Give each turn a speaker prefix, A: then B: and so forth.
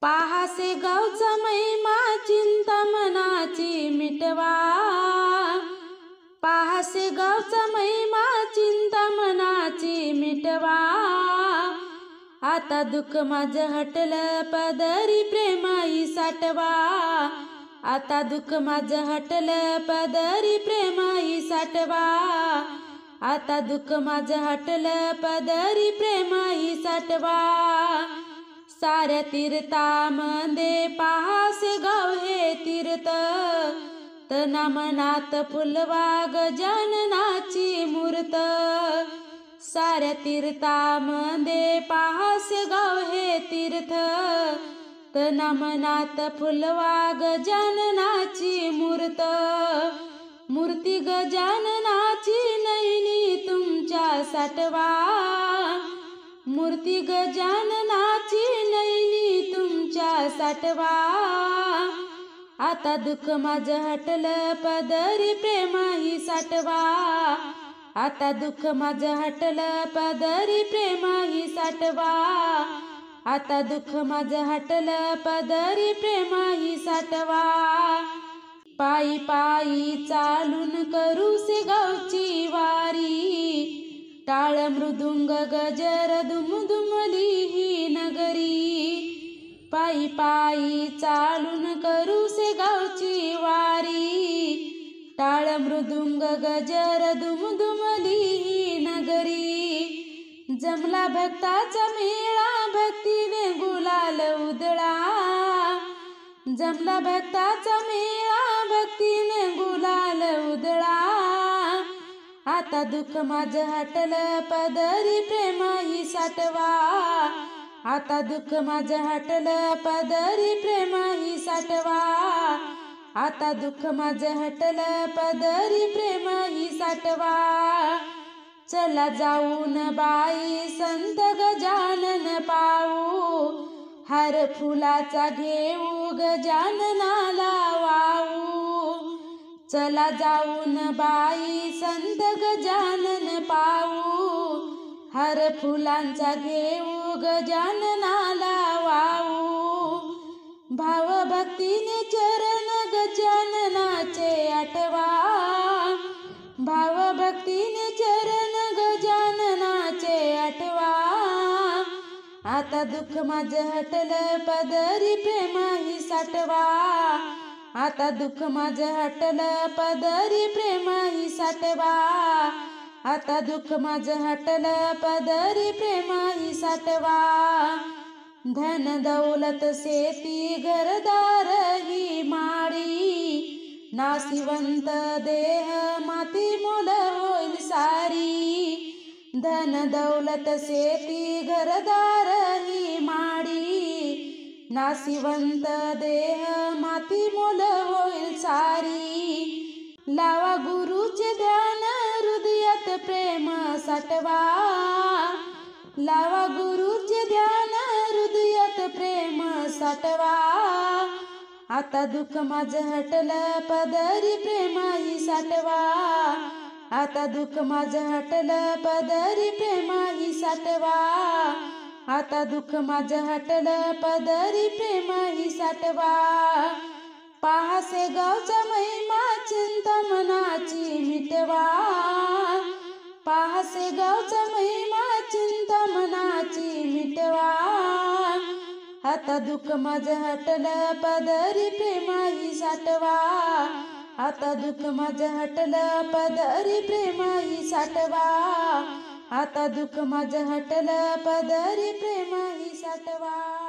A: पाहासे गावचा महिमा चिंता मनाची मिटवा। पाहासे गावचा महिमा चिंता मनाची मिटवा। आता दुःख माझं हटलं पदरी प्रेमाई साठवा। आता दुःख माझं हटलं पदरी प्रेमाई साठवा। आता दुःख माझं हटलं पदरी प्रेमाई साठवा। साऱ्या तीर्थामध्ये पाहासे गाव हे तीर्थ, तना मनात फुलवा गजाननाची मूर्त। साऱ्या तीर्थामध्ये पाहासे गाव हे तीर्थ, तना मनात फुलवा गजाननाची मूर्त। मूर्ती गजाननाची नयनी तुमच्या साठवा। मूर्ती गजाननाची नयनी तुमच्या साठवा। आता दुःख माझं हटलं पदरी प्रेमाई साठवा। आता दुःख माझं हटलं पदरी प्रेमाई साठवा। आता दुःख माझं हटलं पदरी प्रेमाई साठवा। पायी पायी चालून करूसे गावची वारी, टाळ मृदुंग गजर दुमदुमली ही नगरी। पायी पायी चालून करूसे गावची वारी, टाळ मृदुंग गजर दुमदुमली ही नगरी। जमला भक्ताचा मेळा भक्तीने गुलाल उधळा। जमला भक्ताचा मेळा भक्तीने गुलाल उधळा। आता दुःख माझं हटलं पदरी प्रेमाई साठवा। आता दुःख माझं हटलं पदरी प्रेमाई साठवा। आता दुःख माझं हटलं पदरी प्रेमाई साठवा। चला जाऊन बाई संत गजानन पाहू, हार फुलाचा घेऊ गजाननाला वाहू। चला जाऊन बाई संत गजानन पाहू, हार फुलांचा घेऊ गजाननाला वाहू। भाव भक्तीने चरण गजाननाचे आठवा। भाव भक्तीने चरण गजाननाचे आठवा। आता दुःख माझं हटलं पदरी प्रेमाई साठवा। आता दुःख माझं हटलं पदरी प्रेमाई साठवा। आता दुःख माझं हटलं पदरी प्रेमाई साठवा। धन दौलत शेती घरदार ही माळी, नासिवंत देह माती मोल होईल सारी। धन दौलत शेती घरदार ही माळी, नासिवंत देह माती मोल होईल सारी। लावा गुरुचे ध्यान हृदयात प्रेम साठवा। लावा गुरुचे ध्यान हृदयात प्रेम साठवा। आता दुःख माझं हटलं पदरी प्रेमाई साठवा। आता दुःख माझं हटलं पदरी प्रेमाई साठवा। आता दुःख माझं हटलं पदरी प्रेमाई साठवा। पाहासे गावचा महिमा चिंता मनाची मिटवा। पाहासे गावचा महिमा चिंता मनाची मिटवा। आता दुःख माझं हटलं पदरी प्रेमाई साठवा। आता दुःख माझं हटलं पदरी प्रेमाई साठवा। आता दुःख माझं हटलं पदरी प्रेमाई साठवा।